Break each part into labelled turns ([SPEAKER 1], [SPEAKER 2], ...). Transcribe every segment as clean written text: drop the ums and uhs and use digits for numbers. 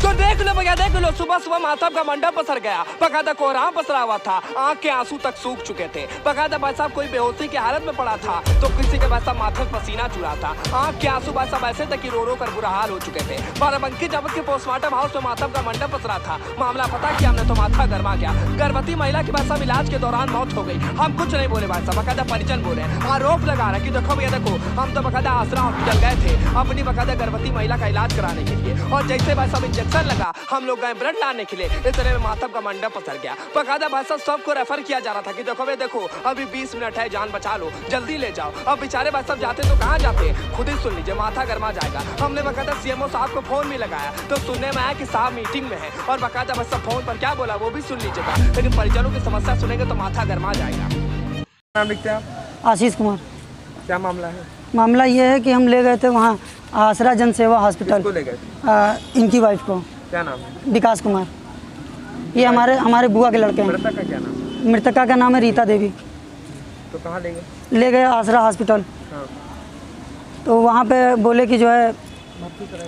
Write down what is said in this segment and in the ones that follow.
[SPEAKER 1] तो देख लो भैया, देख लो, सुबह सुबह माथाब का मंडप पसर गया, बकायदा कोहराम पसरा हुआ था, आंख के आंसू तक सूख चुके थे। बकायदा भाई साहब कोई बेहोशी की हालत में पड़ा था, तो किसी के भाई साहब माथे पसीना चुरा था, आंख के आंसू भाई साहब ऐसे थे कि रो रो कर बुरा हाल हो चुके थे। बाराबंकी जनपद के पोस्टमार्टम हाउस में माथाब का मंडप पसरा था। मामला पता किया हमने तो माथा गर्मा गया। गर्भवती महिला की भाई साहब इलाज के दौरान मौत हो गई। हम कुछ नहीं बोले भाई साहब, बकायदा परिजन बोले, आरोप लगा रहे कि देखो भैया देखो, हम तो बकायदा आसरा हॉस्पिटल गए थे अपनी बकायदा गर्भवती महिला का इलाज कराने के लिए, और जैसे भाई साहब इंजेक्शन लगा हम लोग गए ब्लड लाने के लिए, इस तरह में माथाब का मंडप पसर गया। बकायदा भाई साहब सबको रेफर किया जा रहा था कि देखो भाई देखो, अभी 20 मिनट है, जान बचा लो, जल्दी ले जाओ। अब बेचारे भाई साहब जाते तो कहाँ जाते, खुद ही सुन लीजिए, माथा गर्मा जाएगा। हमने बकायदा सीएमओ साहब को फोन भी लगाया, तो सुनने में आया कि साहब मीटिंग में है, और बकायदा भाई साहब फोन पर क्या बोला वो भी सुन लीजिएगा, लेकिन परिजनों की समस्या सुनेंगे तो माथा गर्मा जाएगा।
[SPEAKER 2] नाम लिखते हैं आप?
[SPEAKER 3] आशीष कुमार।
[SPEAKER 2] क्या मामला है?
[SPEAKER 3] मामला ये है कि हम ले गए थे वहाँ आसरा जनसेवा हॉस्पिटल।
[SPEAKER 2] किसको ले गए थे?
[SPEAKER 3] इनकी वाइफ को।
[SPEAKER 2] क्या नाम है?
[SPEAKER 3] विकास कुमार। ये हमारे बुआ के लड़के हैं।
[SPEAKER 2] मृतका का क्या नाम है?
[SPEAKER 3] मृतका का नाम है रीता देवी।
[SPEAKER 2] तो कहाँ ले गए?
[SPEAKER 3] ले गए आसरा हॉस्पिटल।
[SPEAKER 2] हाँ।
[SPEAKER 3] तो वहाँ पे बोले कि जो है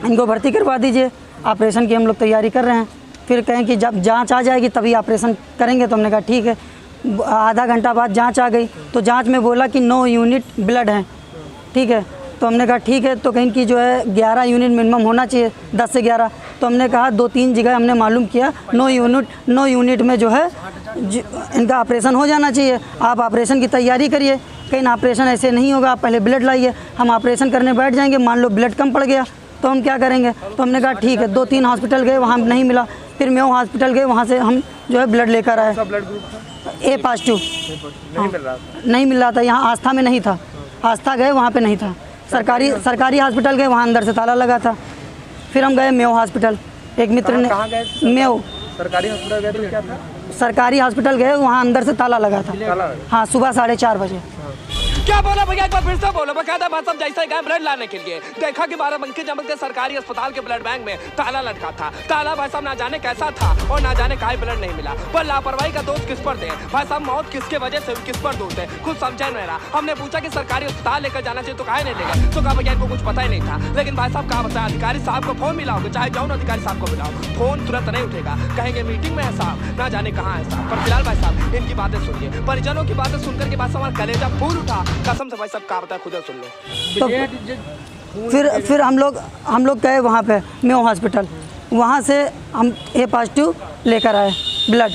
[SPEAKER 3] इनको भर्ती करवा दीजिए, ऑपरेशन की हम लोग तैयारी कर रहे हैं। फिर कहें कि जब जांच आ जाएगी तभी ऑपरेशन करेंगे, तो हमने कहा ठीक है। आधा घंटा बाद जांच आ गई, तो जांच में बोला कि 9 यूनिट ब्लड हैं, ठीक है। तो हमने कहा ठीक है, तो कहीं कि जो है 11 यूनिट मिनिमम होना चाहिए, 10 से 11। तो हमने कहा 2-3 जगह हमने मालूम किया, 9 यूनिट में जो है इनका ऑपरेशन हो जाना चाहिए, आप ऑपरेशन की तैयारी करिए। कहीं ऑपरेशन ऐसे नहीं होगा, आप पहले ब्लड लाइए, हम ऑपरेशन करने बैठ जाएंगे, मान लो ब्लड कम पड़ गया तो हम क्या करेंगे। तो हमने कहा ठीक है। 2-3 हॉस्पिटल गए, वहाँ नहीं मिला, फिर मेयो हॉस्पिटल गए, वहाँ से हम जो है ब्लड लेकर आए।
[SPEAKER 2] ब्लड ग्रुप था?
[SPEAKER 3] A positive.
[SPEAKER 2] नहीं मिल रहा था?
[SPEAKER 3] नहीं मिल रहा था, यहाँ आस्था में नहीं था। आस्था गए वहाँ पे नहीं था। सरकारी हॉस्पिटल गए, वहाँ अंदर से ताला लगा था। फिर हम गए मेयो हॉस्पिटल, एक मित्र ने।
[SPEAKER 2] कहाँ गए?
[SPEAKER 3] मेयो
[SPEAKER 2] सरकारी हॉस्पिटल गए तो क्या था?
[SPEAKER 3] सरकारी हॉस्पिटल गए, वहाँ अंदर से ताला लगा था। हाँ, सुबह 4:30 बजे।
[SPEAKER 1] क्या बोला भैया, एक बार फिर से बोलो। बकायदा भाई साहब जैसे गए ब्लड लाने के लिए, देखा कि बाराबंकी जनपद के सरकारी अस्पताल के ब्लड बैंक में ताला लटका था। ताला भाई साहब ना जाने कैसा था और ना जाने काहे ब्लड नहीं मिला। पर लापरवाही का दोष किस पर दे भाई साहब, मौत किसके वजह से किस पर दोष है, कुछ समझा नहीं रहा। हमने पूछा कि सरकारी अस्पताल लेकर जाना चाहिए, तो काहे नहीं ले गए, तो कहा भैया इनको कुछ पता ही नहीं था। लेकिन भाई साहब कहा बताया, अधिकारी साहब को फोन मिलाओगे, चाहे जाओ ना अधिकारी साहब को मिलाओ, फोन तुरंत नहीं उठेगा, कहेंगे मीटिंग में है साहब, ना जाने कहाँ है साहब। पर फिलहाल भाई साहब इनकी बातें सुनिए, परिजनों की बातें सुनकर के बाद हमारा कलेजा फूल उठा, कसम से भाई साहब बता खुद सुन लो।
[SPEAKER 3] तो फिर हम लोग गए वहाँ पे मेयो हॉस्पिटल, वहाँ से हम A पॉजिटिव लेकर आए ब्लड।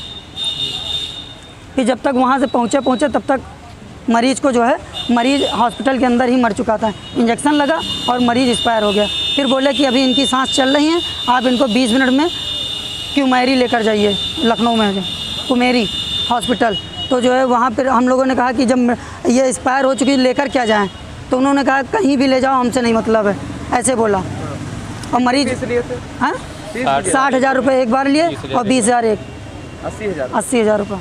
[SPEAKER 3] फिर जब तक वहाँ से पहुँचे तब तक मरीज़ को जो है, मरीज़ हॉस्पिटल के अंदर ही मर चुका था, इंजेक्शन लगा और मरीज़ एक्सपायर हो गया। फिर बोले कि अभी इनकी सांस चल रही है, आप इनको 20 मिनट में कुमेरी लेकर जाइए, लखनऊ में है कुमेरी हॉस्पिटल। तो जो है वहाँ पर हम लोगों ने कहा कि जब ये एक्सपायर हो चुकी लेकर क्या जाएं, तो उन्होंने कहा कहीं भी ले जाओ, हमसे नहीं मतलब है, ऐसे बोला। और मरीज हाँ 60,000 रुपये एक बार लिए और 20,000 एक 80,000 रुपये।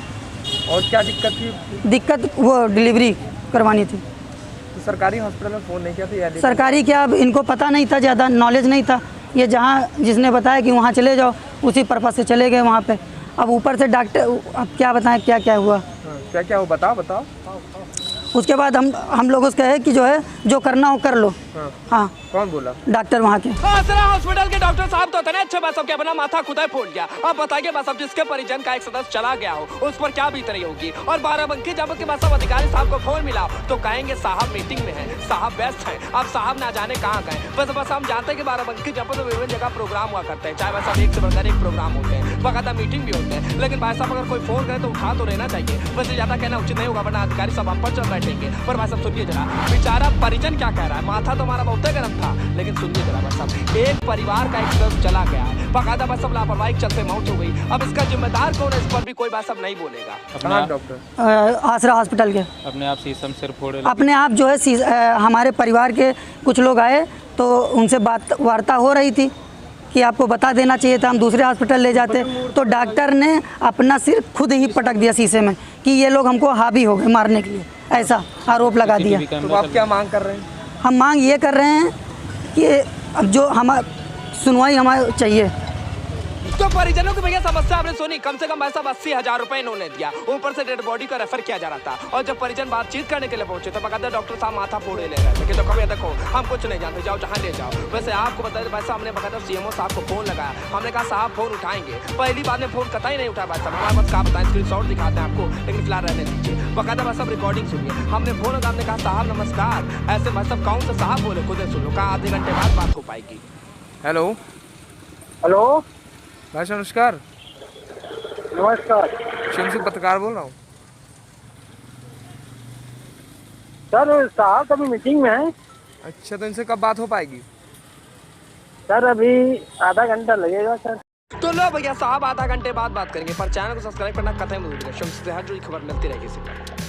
[SPEAKER 2] और क्या दिक्कत थी?
[SPEAKER 3] दिक्कत वो डिलीवरी करवानी थी।
[SPEAKER 2] तो सरकारी हॉस्पिटल में फ़ोन नहीं किया था?
[SPEAKER 3] सरकारी क्या, अब इनको पता नहीं था, ज़्यादा नॉलेज नहीं था। ये जहाँ जिसने बताया कि वहाँ चले जाओ, उसी पर्पज़ से चले गए वहाँ पे। अब ऊपर से डॉक्टर, अब क्या बताएं क्या क्या हुआ।
[SPEAKER 2] क्या क्या हुआ बताओ।
[SPEAKER 3] उसके बाद हम लोग उसका है कि जो है जो करना हो कर लो। हाँ।
[SPEAKER 2] कौन बोला?
[SPEAKER 3] डॉक्टर वहाँ के।
[SPEAKER 1] आसरा हॉस्पिटल के डॉक्टर साहब तो इतने अच्छे बस सबके अपना माथा खुदा फूट गया। अब बताइए बस अब जिसके परिजन का एक सदस्य चला गया हो उस पर क्या बीत रही होगी। और बाराबंकी जनपद के बस अधिकारी साहब को फोन मिला तो कहेंगे साहब मीटिंग में है, साहब व्यस्त है। अब साहब ना जाने कहाँ गए। बस हम जानते हैं कि बाराबंकी जनपद में विभिन्न जगह प्रोग्राम हुआ करते हैं, चाहे वैसा एक से बढ़कर एक प्रोग्राम होते हैं, बकायदा मीटिंग भी होते हैं। लेकिन भाई साहब अगर कोई फोन करे तो उठा तो रहना चाहिए, वैसे ज्यादा कहना उचित नहीं होगा, वरना अधिकारी सब आप पर चल बैठेंगे। पर भाई साहब सुनिए जरा, बेचारा परिजन क्या कह रहा है। माथा तो हमारा बहुत गर्म था, लेकिन सुनिए जरा भाई साहब, एक परिवार का एक सदस्य चला गया है, बकायदा भाई साहब लापरवाही के चलते मौत हो गई। अब इसका जिम्मेदार कौन है, इस पर भी कोई भाई साहब नहीं बोलेगा।
[SPEAKER 2] डॉक्टर
[SPEAKER 3] आसरा हॉस्पिटल के
[SPEAKER 4] अपने आप शीशम सिर फोड़े,
[SPEAKER 3] अपने आप जो है हमारे परिवार के कुछ लोग आए तो उनसे वार्ता हो रही थी कि आपको बता देना चाहिए था, हम दूसरे हॉस्पिटल ले जाते। तो डॉक्टर ने अपना सिर खुद ही पटक दिया शीशे में कि ये लोग हमको हावी हो गए मारने के लिए, ऐसा आरोप लगा दिया।
[SPEAKER 2] तो आप क्या मांग कर रहे हैं?
[SPEAKER 3] हम मांग ये कर रहे हैं कि अब जो सुनवाई हमारी चाहिए,
[SPEAKER 1] तो परिजनों की भैया समस्या आपने सुनी, कम से कम भाई साहब 80,000 रुपए इन्होंने दिया, ऊपर से डेड बॉडी का रेफर किया जा रहा था। और जब परिजन बातचीत करने के लिए पहुंचे तो बकायदा डॉक्टर साहब माथा फोड़े ले रहे थे कि तो कभी देखो हम कुछ नहीं जानते, जाओ जहाँ ले जाओ। वैसे आपको बता दें भाई साहब, हमने बकायदा सीएमओ साहब को फोन लगाया, हमने कहा साहब फोन उठाएंगे, पहली बार में फोन कतई नहीं उठाया भाई साहब। हमारे पास क्या बताएं, स्क्रीनशॉट दिखाते हैं आपको, लेकिन फिलहाल रहने दीजिए। बकायदा भाई साहब रिकॉर्डिंग सुनिए, हमने फोन लगा, हमने कहा साहब नमस्कार, ऐसे भाई साहब कौन से साहब बोले, खुद सुन लो, कहा आधे घंटे बाद बात हो पाएगी।
[SPEAKER 2] हेलो
[SPEAKER 4] हेलो
[SPEAKER 2] भाई साहब नमस्कार,
[SPEAKER 4] नमस्कार
[SPEAKER 2] शमशी पत्रकार बोल रहा हूँ।
[SPEAKER 4] सर, साहब अभी मीटिंग में है।
[SPEAKER 2] अच्छा, तो इनसे कब बात हो पाएगी?
[SPEAKER 4] सर अभी आधा घंटा लगेगा सर।
[SPEAKER 1] तो लो भैया साहब आधा घंटे बाद बात करेंगे, पर चैनल को सब्सक्राइब करना कतई मत भूलिएगा। शम्स से हर जुड़ी खबर मिलती रहेगी इसी पर।